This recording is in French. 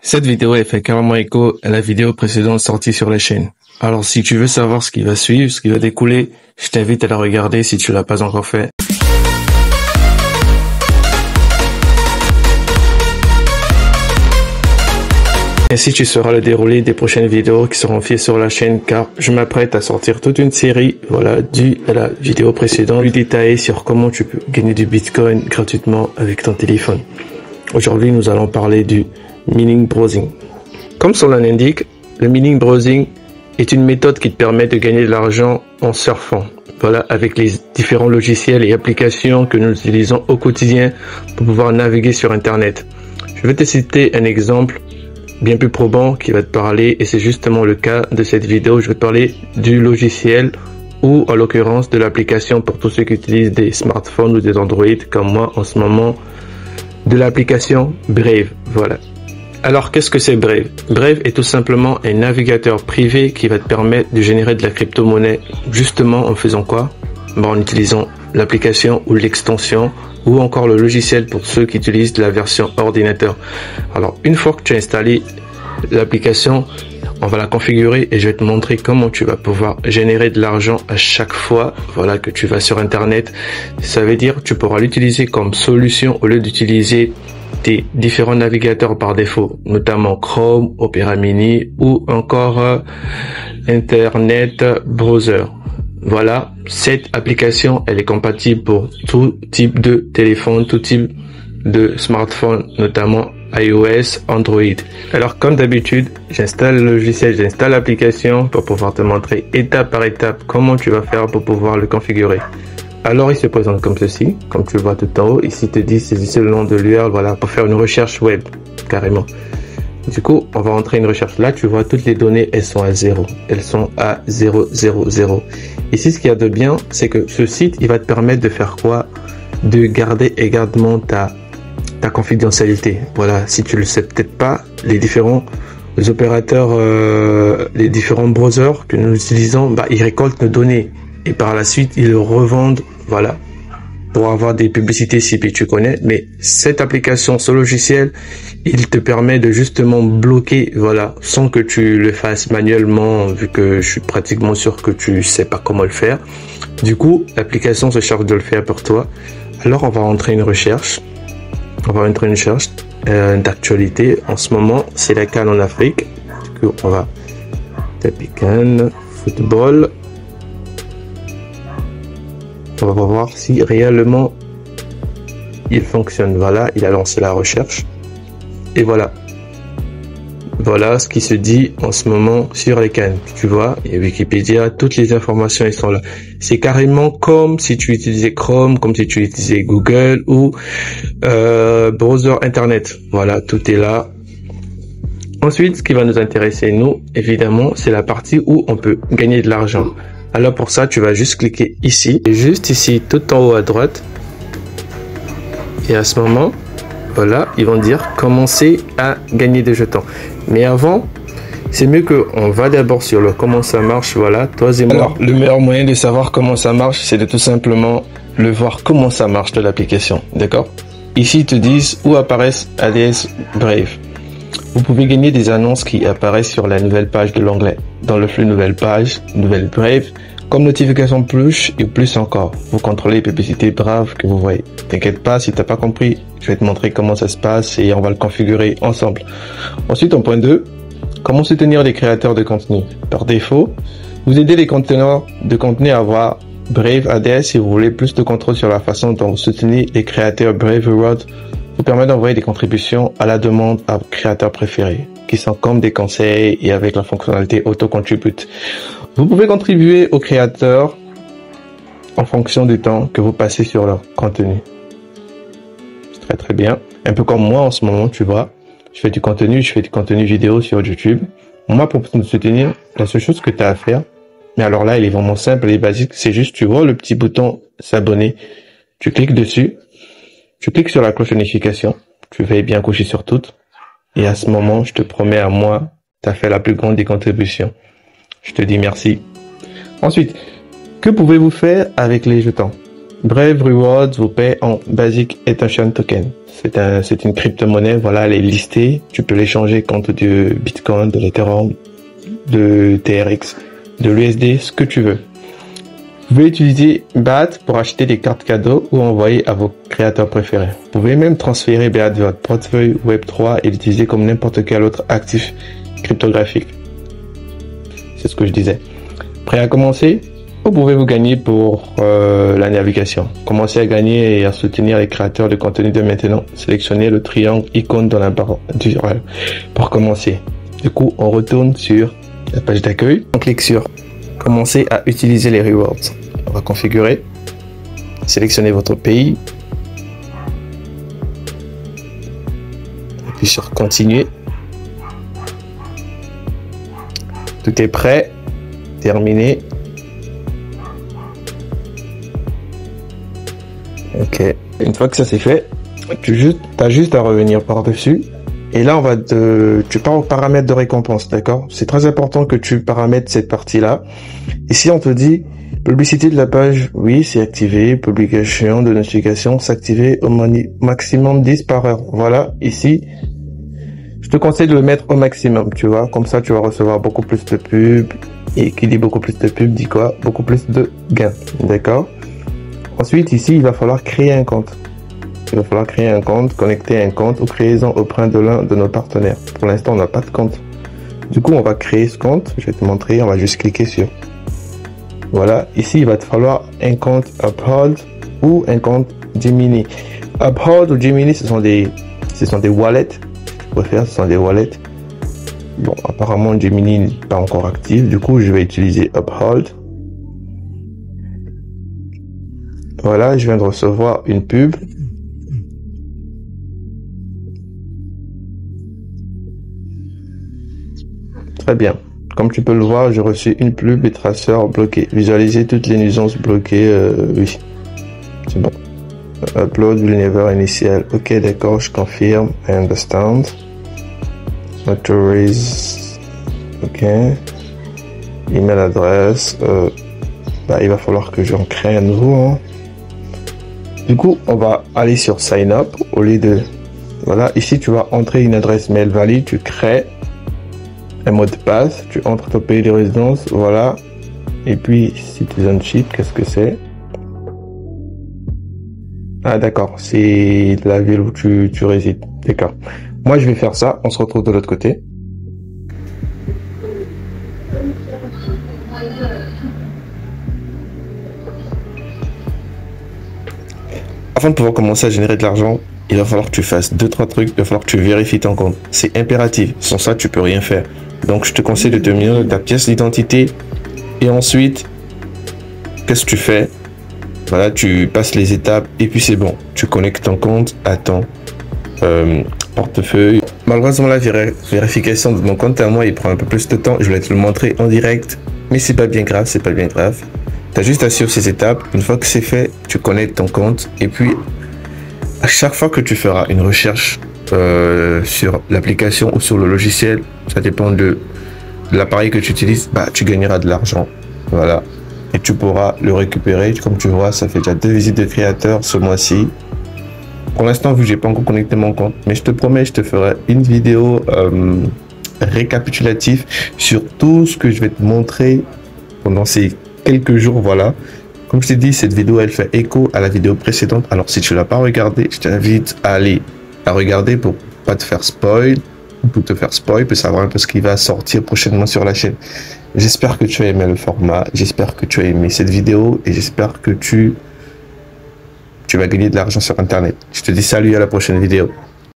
Cette vidéo est fait carrément écho à la vidéo précédente sortie sur la chaîne. Alors si tu veux savoir ce qui va suivre, ce qui va découler, je t'invite à la regarder si tu l'as pas encore fait. Ainsi tu sauras le déroulé des prochaines vidéos qui seront faites sur la chaîne, car je m'apprête à sortir toute une série, due à la vidéo précédente, plus détaillée sur comment tu peux gagner du Bitcoin gratuitement avec ton téléphone. Aujourd'hui, nous allons parler du mining browsing. Comme son nom l'indique, le mining browsing est une méthode qui te permet de gagner de l'argent en surfant. Avec les différents logiciels et applications que nous utilisons au quotidien pour pouvoir naviguer sur Internet. Je vais te citer un exemple bien plus probant qui va te parler, et c'est justement le cas de cette vidéo. Je vais te parler du logiciel ou en l'occurrence de l'application pour tous ceux qui utilisent des smartphones ou des Android comme moi en ce moment, de l'application Brave. Alors qu'est-ce que c'est Brave? Brave est tout simplement un navigateur privé qui va te permettre de générer de la crypto-monnaie justement en faisant quoi? En utilisant l'application ou l'extension ou encore le logiciel pour ceux qui utilisent la version ordinateur. Alors une fois que tu as installé l'application, on va la configurer et je vais te montrer comment tu vas pouvoir générer de l'argent à chaque fois que tu vas sur Internet. Ça veut dire que tu pourras l'utiliser comme solution au lieu d'utiliser tes différents navigateurs par défaut, notamment Chrome, Opera Mini ou encore Internet Browser. Cette application, elle est compatible pour tout type de téléphone, tout type de smartphone, notamment iOS, Android. Alors comme d'habitude, j'installe le logiciel, j'installe l'application pour pouvoir te montrer étape par étape comment tu vas faire pour pouvoir le configurer. Alors il se présente comme ceci, comme tu le vois tout en haut. Ici te dit saisissez le nom de l'URL, pour faire une recherche web, carrément. Du coup, on va entrer une recherche. Là, tu vois, toutes les données, elles sont à 0. Elles sont à 000. Ici, ce qu'il y a de bien, c'est que ce site, il va te permettre de faire quoi? De garder également ta confidentialité. Si tu le sais peut-être pas, les différents opérateurs, les différents browsers que nous utilisons, ils récoltent nos données. Et par la suite, ils le revendent, pour avoir des publicités ciblées, tu connais. Mais cette application, ce logiciel, il te permet de justement bloquer, sans que tu le fasses manuellement, vu que je suis pratiquement sûr que tu sais pas comment le faire. Du coup, l'application se charge de le faire pour toi. Alors, on va entrer une recherche. D'actualité. En ce moment, c'est la CAN en Afrique. Du coup, on va taper CAN, football. On va voir si réellement il fonctionne. Il a lancé la recherche. Et voilà ce qui se dit en ce moment sur les CAN. Tu vois, il y a Wikipédia, toutes les informations elles sont là. C'est carrément comme si tu utilisais Chrome, comme si tu utilisais Google ou browser Internet. Tout est là. Ensuite, ce qui va nous intéresser, nous, évidemment, c'est la partie où on peut gagner de l'argent. Alors pour ça, tu vas juste cliquer ici, et juste ici, tout en haut à droite. Et à ce moment, ils vont dire commencer à gagner des jetons. Mais avant, c'est mieux qu'on va d'abord sur le comment ça marche, toi et moi. Alors, le meilleur moyen de savoir comment ça marche, c'est de tout simplement le voir comment ça marche de l'application, d'accord? Ici, ils te disent où apparaissent ADS Brave. Vous pouvez gagner des annonces qui apparaissent sur la nouvelle page de l'onglet. Dans le flux nouvelle page, nouvelle Brave, comme notification push et plus encore. Vous contrôlez les publicités Brave que vous voyez. T'inquiète pas, si t'as pas compris, je vais te montrer comment ça se passe et on va le configurer ensemble. Ensuite, en point 2, comment soutenir les créateurs de contenu. Par défaut, vous aidez les conteneurs de contenu à avoir Brave ADS si vous voulez plus de contrôle sur la façon dont vous soutenez les créateurs. Brave Reward vous permet d'envoyer des contributions à la demande à vos créateurs préférés, qui sont comme des conseils et avec la fonctionnalité auto-contribute. Vous pouvez contribuer aux créateurs en fonction du temps que vous passez sur leur contenu. C'est très bien. Un peu comme moi en ce moment, tu vois. Je fais du contenu vidéo sur YouTube. Moi, pour me soutenir, la seule chose que tu as à faire, mais alors là, il est vraiment simple et basique, c'est juste, tu vois le petit bouton s'abonner. Tu cliques dessus. Tu cliques sur la cloche de notification, tu veilles bien coucher sur toutes, et à ce moment, je te promets à moi, tu as fait la plus grande des contributions. Je te dis merci. Ensuite, que pouvez-vous faire avec les jetons? Brave Rewards vous paie en Basic Ethereum Token. C'est une crypto-monnaie, voilà, elle est listée. Tu peux l'échanger contre du Bitcoin, de l'Ethereum, de TRX, de l'USD, ce que tu veux. Vous pouvez utiliser BAT pour acheter des cartes cadeaux ou envoyer à vos créateurs préférés. Vous pouvez même transférer BAT de votre portefeuille Web3 et l'utiliser comme n'importe quel autre actif cryptographique. C'est ce que je disais. Prêt à commencer? Vous pouvez vous gagner pour la navigation. Commencez à gagner et à soutenir les créateurs de contenu de maintenant. Sélectionnez le triangle icône dans la barre du pour commencer. Du coup, on retourne sur la page d'accueil. On clique sur commencer à utiliser les rewards. On va configurer. Sélectionnez votre pays. Puis sur continuer. Tout est prêt. Terminé. Ok. Une fois que ça c'est fait, tu as juste à revenir par-dessus. Et là, tu pars aux paramètres de récompense, d'accord? C'est très important que tu paramètres cette partie-là. Ici, on te dit, publicité de la page, oui, c'est activé. Publication de notification, s'activer au maximum 10 par heure. Voilà, ici, je te conseille de le mettre au maximum, tu vois. Comme ça, tu vas recevoir beaucoup plus de pubs. Et qui dit beaucoup plus de pubs, dit quoi? Beaucoup plus de gains, d'accord? Ensuite, ici, il va falloir créer un compte. Il va falloir créer un compte, connecter un compte ou créer-en auprès de l'un de nos partenaires. Pour l'instant, on n'a pas de compte. Du coup, on va créer ce compte. Je vais te montrer. On va juste cliquer sur. Voilà. Ici, il va te falloir un compte Uphold ou un compte Gemini. Uphold ou Gemini, ce sont des wallets. Je préfère, ce sont des wallets. Bon, apparemment, Gemini n'est pas encore actif. Du coup, je vais utiliser Uphold. Voilà, je viens de recevoir une pub. Très bien. Comme tu peux le voir, j'ai reçu une pub et traceur bloqué. Visualiser toutes les nuisances bloquées. Oui, c'est bon. Upload l'univers initial. Ok, d'accord, je confirme. I understand. Authorize. Ok. Email adresse. Il va falloir que j'en crée un nouveau. Hein. Du coup, on va aller sur Sign Up au lieu de... Voilà, ici, tu vas entrer une adresse mail valide. Tu crées un mot de passe. Tu entres ton pays de résidence. Voilà. Et puis, citizenship, qu'est-ce que c'est? Ah, d'accord. C'est la ville où tu résides. D'accord. Moi, je vais faire ça. On se retrouve de l'autre côté. Avant de pouvoir commencer à générer de l'argent, il va falloir que tu fasses 2-3 trucs. Il va falloir que tu vérifies ton compte. C'est impératif. Sans ça, tu peux rien faire. Donc, je te conseille de te munir de ta pièce d'identité. Et ensuite, qu'est-ce que tu fais? Voilà, tu passes les étapes et puis c'est bon. Tu connectes ton compte à ton portefeuille. Malheureusement, la vérification de mon compte à moi, il prend un peu plus de temps. Je voulais te le montrer en direct, mais c'est pas bien grave, c'est pas bien grave. Tu as juste à suivre ces étapes. Une fois que c'est fait, tu connectes ton compte et puis à chaque fois que tu feras une recherche sur l'application ou sur le logiciel, ça dépend de l'appareil que tu utilises, tu gagneras de l'argent. Voilà. Et tu pourras le récupérer. Comme tu vois, ça fait déjà 2 visites de créateurs ce mois-ci. Pour l'instant, vu que j'ai pas encore connecté mon compte, mais je te promets, je te ferai une vidéo récapitulative sur tout ce que je vais te montrer pendant ces quelques jours. Voilà. Comme je t'ai dit, cette vidéo, elle fait écho à la vidéo précédente. Alors, si tu l'as pas regardée, je t'invite à aller la regarder pour pas te faire spoil, pour savoir un peu ce qui va sortir prochainement sur la chaîne. J'espère que tu as aimé le format, j'espère que tu as aimé cette vidéo et j'espère que tu vas gagner de l'argent sur Internet. Je te dis salut, à la prochaine vidéo.